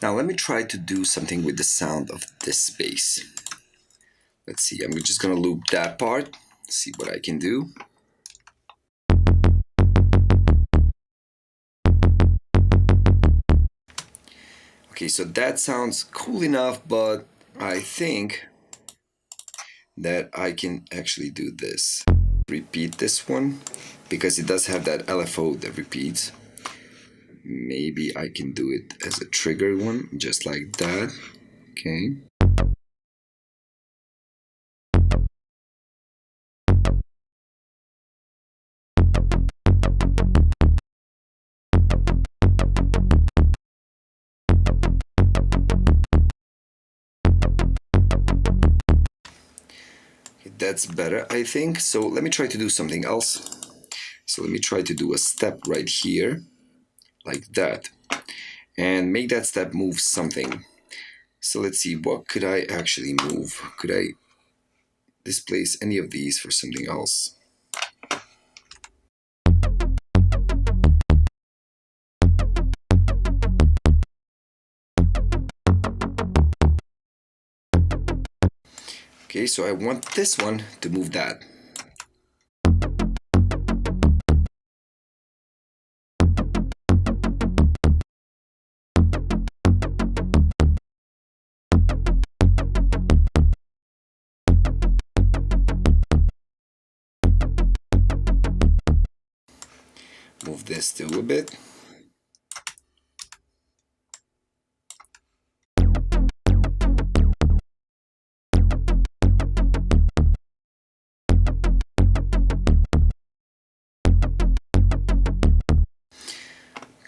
Now let me try to do something with the sound of this bass. Let's see, I'm just gonna loop that part, see what I can do. Okay, so that sounds cool enough, but I think that I can actually do this. Repeat this one, because it does have that LFO that repeats. Maybe I can do it as a trigger one, just like that. Okay. That's better, I think. So let me try to do something else. So let me try to do a step right here, like that, and make that step move something. So let's see, what could I actually move? Could I displace any of these for something else? Okay, so I want this one to move that. Move this too a bit.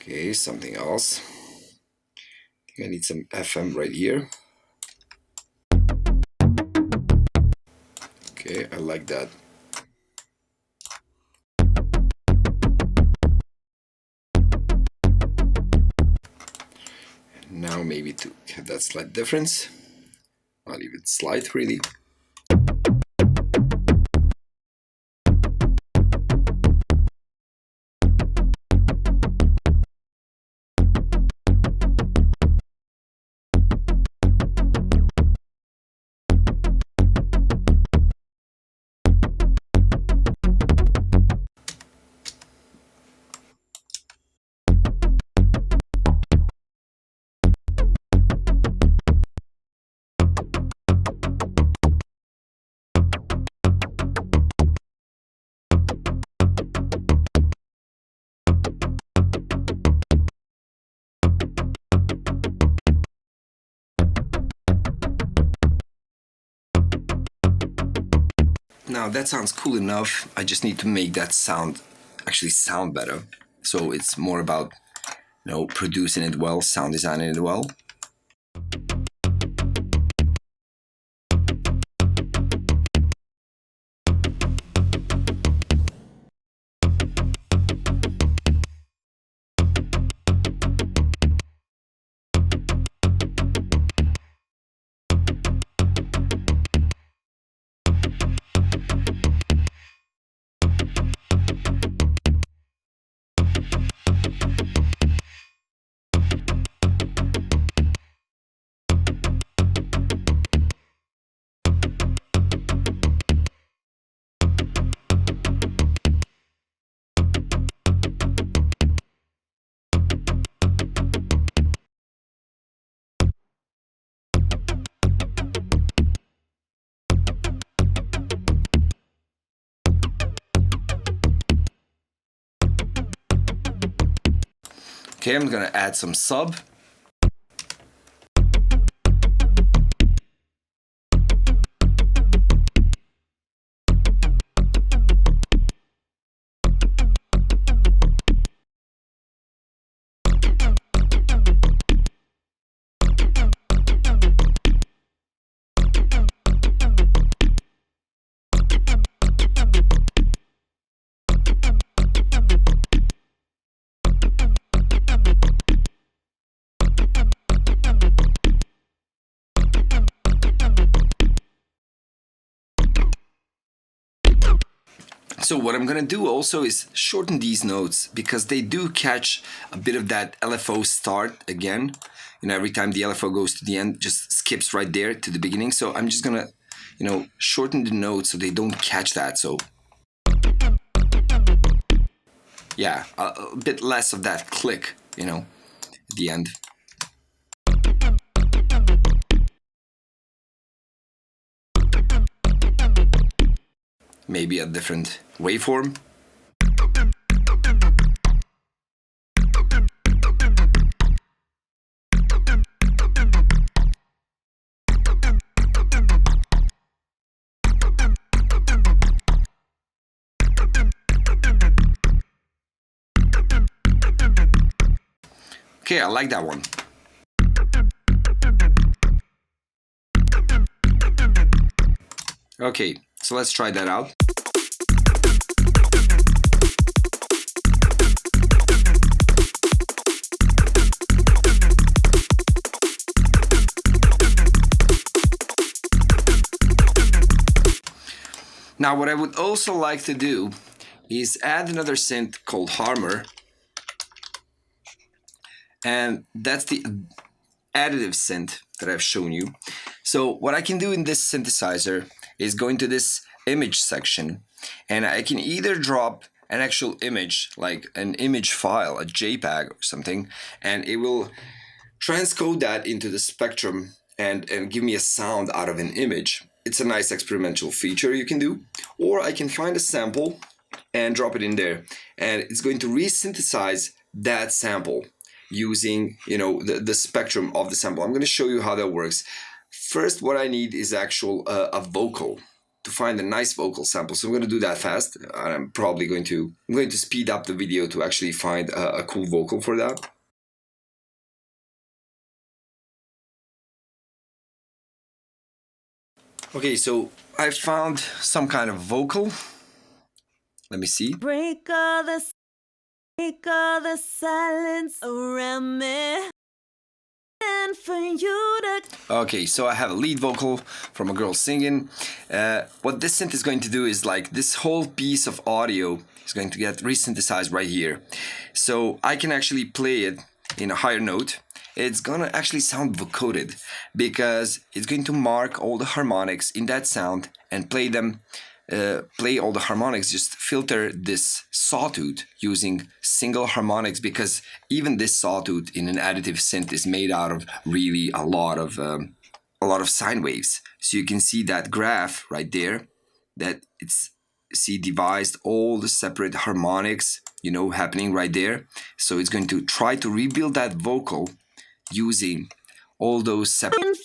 Okay, something else. I think I need some FM right here. Okay, I like that. Now maybe to have that slight difference. Not even slight, really. Now that sounds cool enough. I just need to make that sound actually sound better. So it's more about, producing it well, sound designing it well. Okay, I'm gonna add some sub. So what I'm gonna do also is shorten these notes because they do catch a bit of that LFO start again, every time the LFO goes to the end, just skips right there to the beginning. So I'm just gonna, shorten the notes so they don't catch that. So yeah, a bit less of that click, at the end. Maybe a different waveform. Okay, I like that one. Okay, so let's try that out. Now, what I would also like to do is add another synth called Harmor. And that's the additive synth that I've shown you. So what I can do in this synthesizer is go into this image section, and I can either drop an actual image, like an image file, a JPEG or something, and it will transcode that into the spectrum and give me a sound out of an image. It's a nice experimental feature you can do. Or I can find a sample and drop it in there, and it's going to resynthesize that sample using the spectrum of the sample. I'm going to show you how that works. First, what I need is actual a vocal to find a nice vocal sample. So I'm going to do that fast. I'm probably going to speed up the video to actually find a cool vocal for that. Okay, so I found some kind of vocal. Let me see. Break all the silence around me. And for you to... Okay, so I have a lead vocal from a girl singing. What this synth is going to do is like this whole piece of audio is going to get resynthesized right here. So I can actually play it in a higher note. It's gonna actually sound vocoded because it's going to mark all the harmonics in that sound and play them. Play all the harmonics, just filter this sawtooth using single harmonics, because even this sawtooth in an additive synth is made out of really a lot of sine waves. So you can see that graph right there, that it's devised all the separate harmonics, happening right there. So it's going to try to rebuild that vocal using all those separate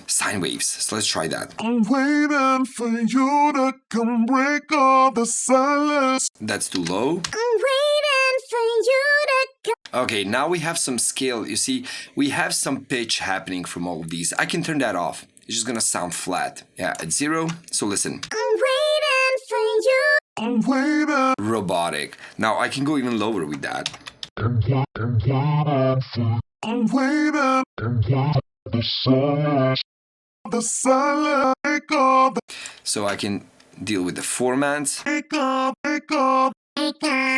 sine waves. So let's try that. I'm waiting for you to come break all the silence. That's too low. I'm waiting for you to come. Okay, now we have some scale. You see, we have some pitch happening from all of these. I can turn that off. It's just gonna sound flat. Yeah, at 0. So listen. I'm waiting for you. I'm waiting. Robotic. Now I can go even lower with that. I'm waiting. The silence. Break all the... So I can deal with the formats. Break all. Break all. Break all.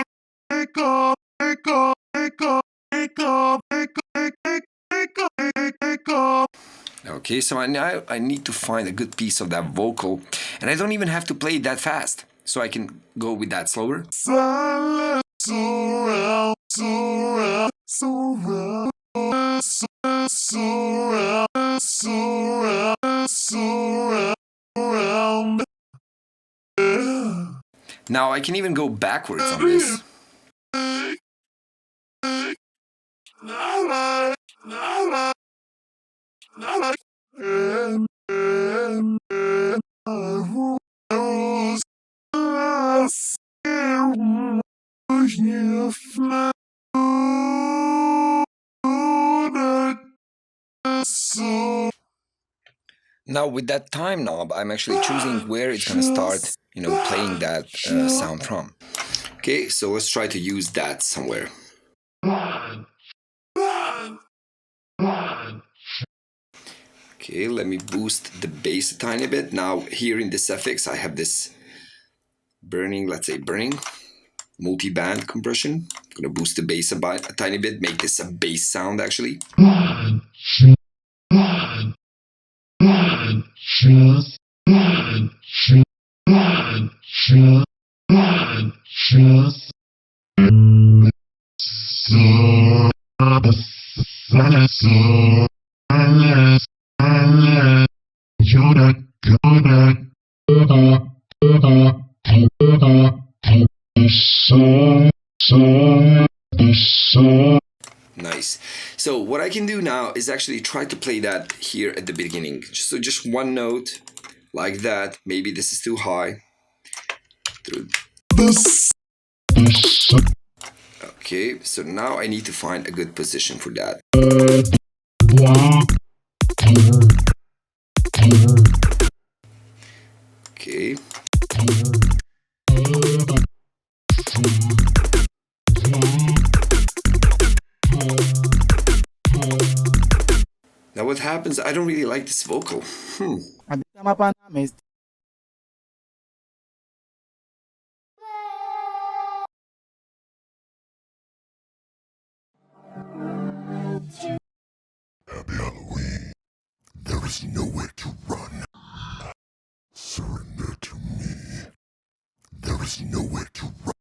Break all. Break all. Break all. Break all. Break all. Break all. Okay, so now I need to find a good piece of that vocal, and I don't even have to play it that fast. So I can go with that slower. Silence. Surround. Surround. Surround. Surround. Surround. Now I can even go backwards on this. Now with that time knob, I'm actually choosing where it's gonna start, playing that sound from. Okay, so let's try to use that somewhere. Okay, let me boost the bass a tiny bit. Now here in this FX, I have this burning, let's say burning. multi-band compression. I'm gonna boost the bass a tiny bit, make this a bass sound actually. Nice. So what I can do now is actually try to play that here at the beginning. So just one note like that. Maybe this is too high. Okay, so now I need to find a good position for that. Okay. Now what happens, I don't really like this vocal. Happy Halloween. There is nowhere to run. Surrender to me. There is nowhere to run.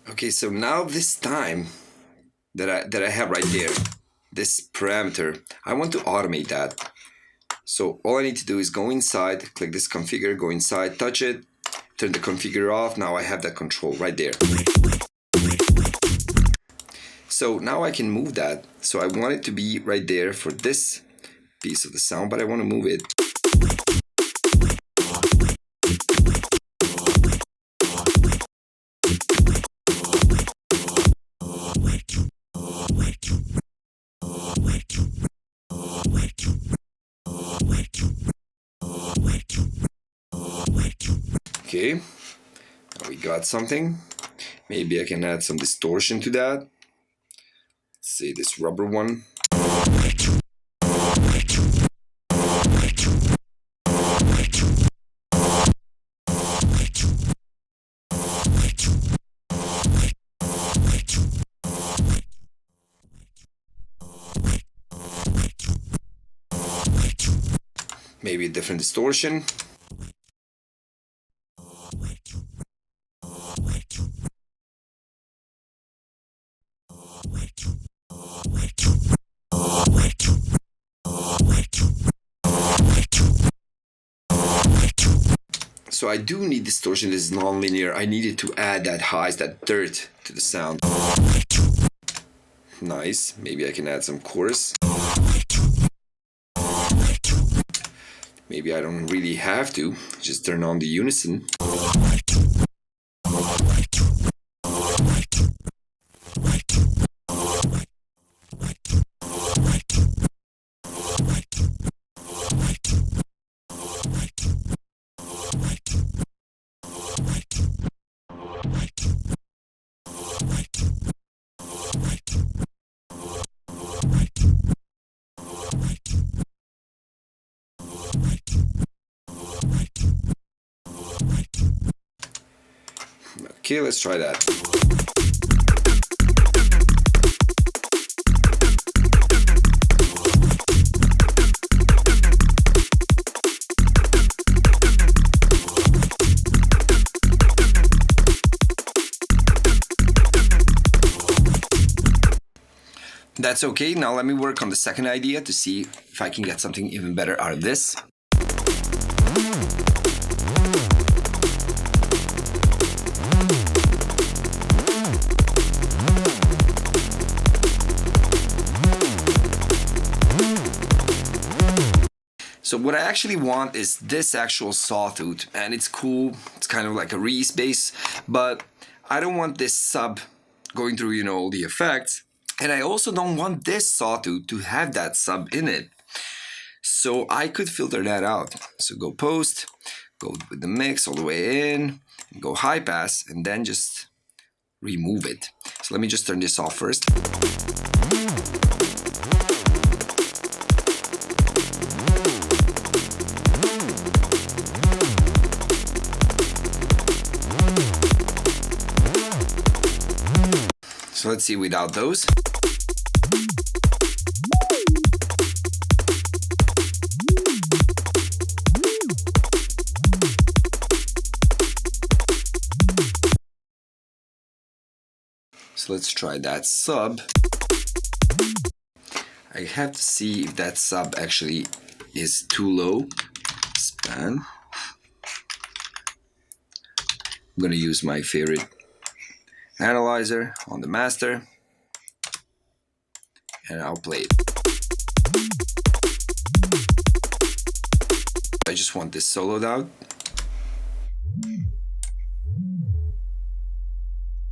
Okay, so now this time that I have right there, this parameter, I want to automate that. So all I need to do is go inside, click this configure, go inside, touch it, turn the configure off. Now I have that control right there. So now I can move that. So I want it to be right there for this piece of the sound, but I want to move it. Okay, now we got something. Maybe I can add some distortion to that. Let's say this rubber one. Maybe a different distortion. So I do need distortion. This is non-linear. I needed to add that highs, that dirt to the sound. Nice. Maybe I can add some chorus. Maybe I don't really have to. Just turn on the unison. Okay, let's try that. That's okay. Now let me work on the second idea to see if I can get something even better out of this. So what I actually want is this actual sawtooth, and it's cool. It's kind of like a Reese base, but I don't want this sub going through, all the effects. And I also don't want this sawtooth to have that sub in it. So I could filter that out. So go post, go with the mix all the way in, and go high pass, and then just remove it. So let me just turn this off first. So let's see without those. So let's try that sub. I have to see if that sub actually is too low. Span. I'm gonna use my favorite analyzer on the master, and I'll play it. I just want this soloed out.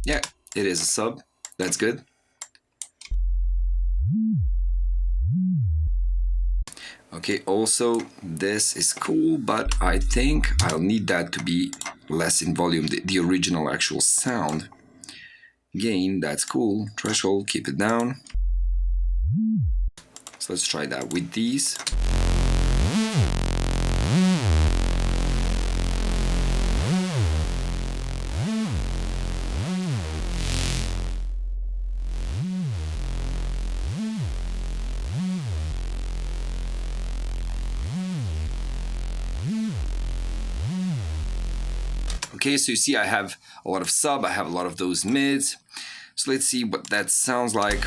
Yeah, it is a sub. That's good. Okay, also this is cool, but I think I'll need that to be less in volume, the original actual sound. Gain, that's cool. Threshold, keep it down. So let's try that with these. Okay, so you see I have a lot of sub, I have a lot of those mids. So let's see what that sounds like.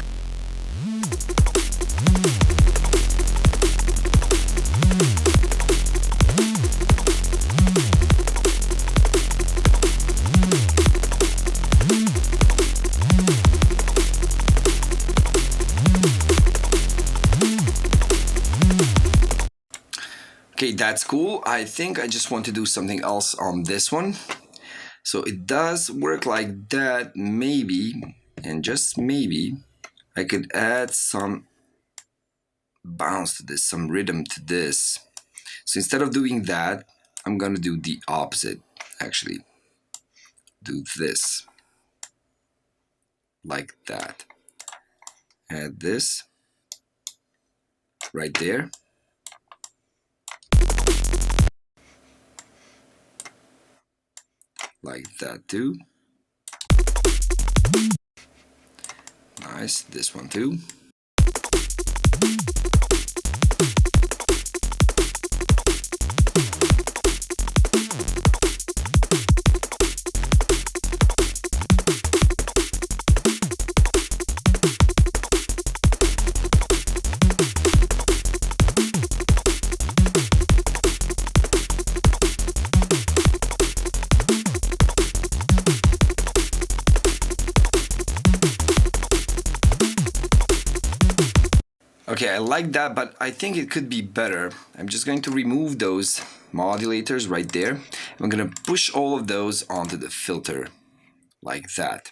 Okay, that's cool. I think I just want to do something else on this one. So it does work like that, maybe, and just maybe, I could add some bounce to this, some rhythm to this. So instead of doing that, I'm gonna do the opposite, actually. Do this, like that. Add this, right there. Like that too. Nice, this one too. Okay, I like that, but I think it could be better. I'm just going to remove those modulators right there. I'm going to push all of those onto the filter, like that.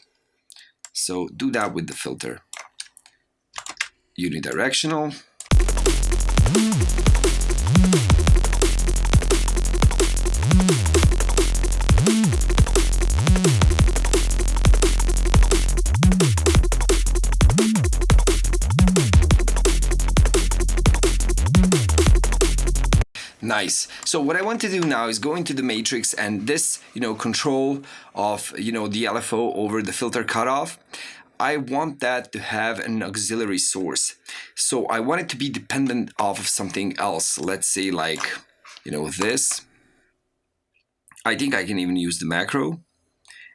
So do that with the filter. Unidirectional. Nice. So what I want to do now is go into the matrix, and this, control of, the LFO over the filter cutoff, I want that to have an auxiliary source. So I want it to be dependent off of something else. Let's say like, this. I think I can even use the macro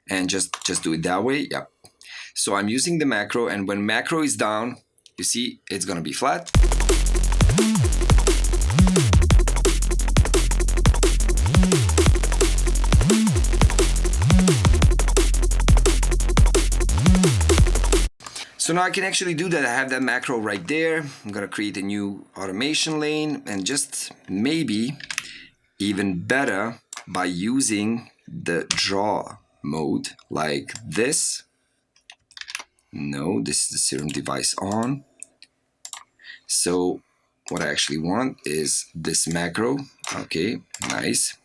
and just do it that way. Yep. So I'm using the macro, and when macro is down, You see, it's gonna be flat. So now I can actually do that. I have that macro right there. I'm gonna create a new automation lane, and just maybe even better by using the draw mode like this. No, this is the serum device on. So what I actually want is this macro. Okay, nice.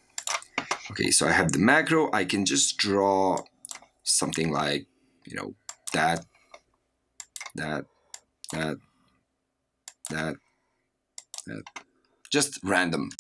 Okay, so I have the macro. I can just draw something like, you know, that. Just random.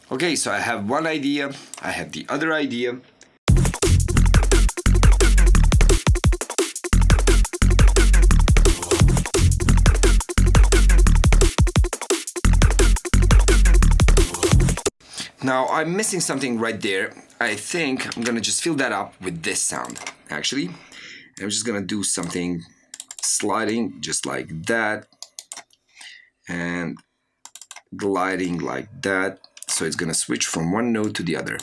Okay, so I have one idea, I have the other idea. Now I'm missing something right there. I think I'm gonna just fill that up with this sound, actually. I'm just gonna do something sliding just like that and gliding like that. So it's gonna switch from one note to the other.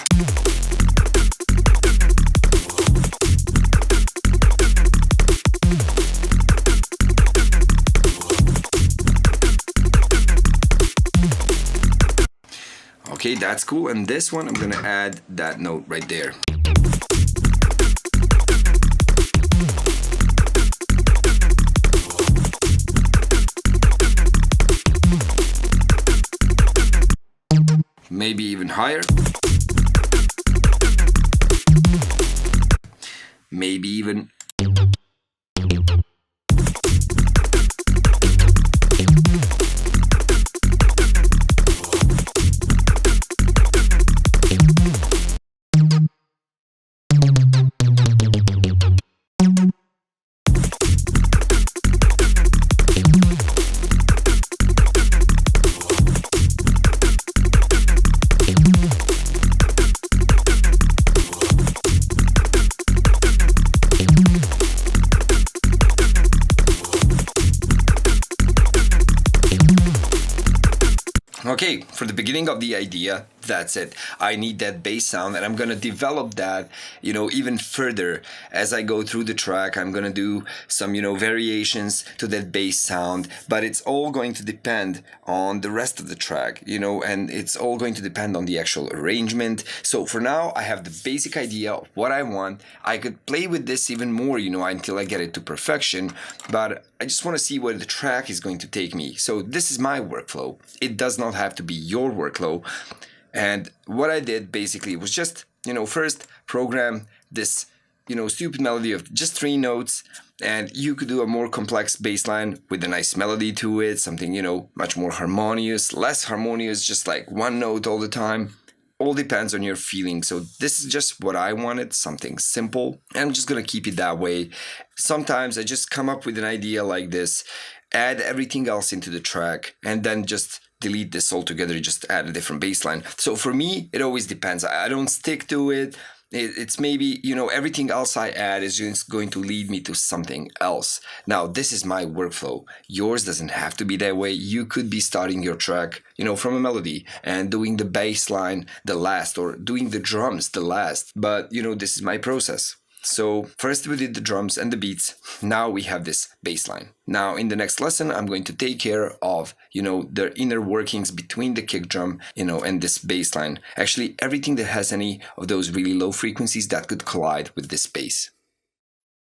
Okay, that's cool. And this one, I'm gonna add that note right there. Maybe even higher. Maybe even. Okay, for the beginning of the idea, that's it. I need that bass sound, and I'm gonna develop that, even further as I go through the track. I'm gonna do some, variations to that bass sound, but it's all going to depend on the rest of the track, and it's all going to depend on the actual arrangement. So for now, I have the basic idea of what I want. I could play with this even more, until I get it to perfection, but I just want to see where the track is going to take me. So this is my workflow. It does not have to be your workflow. And what I did basically was just, first program this, stupid melody of just 3 notes. And you could do a more complex bass line with a nice melody to it, something, much more harmonious, less harmonious, just like 1 note all the time. All depends on your feeling. So this is just what I wanted, something simple. And I'm just going to keep it that way. Sometimes I just come up with an idea like this, add everything else into the track, and then just delete this altogether, just add a different bass line. So for me, it always depends. I don't stick to it. It's maybe, everything else I add is just going to lead me to something else. Now, this is my workflow. Yours doesn't have to be that way. You could be starting your track, from a melody and doing the bass line the last, or doing the drums the last. But, this is my process. So first we did the drums and the beats. Now we have this bass line. Now in the next lesson, I'm going to take care of, the inner workings between the kick drum, and this bass line. Actually, everything that has any of those really low frequencies that could collide with this bass.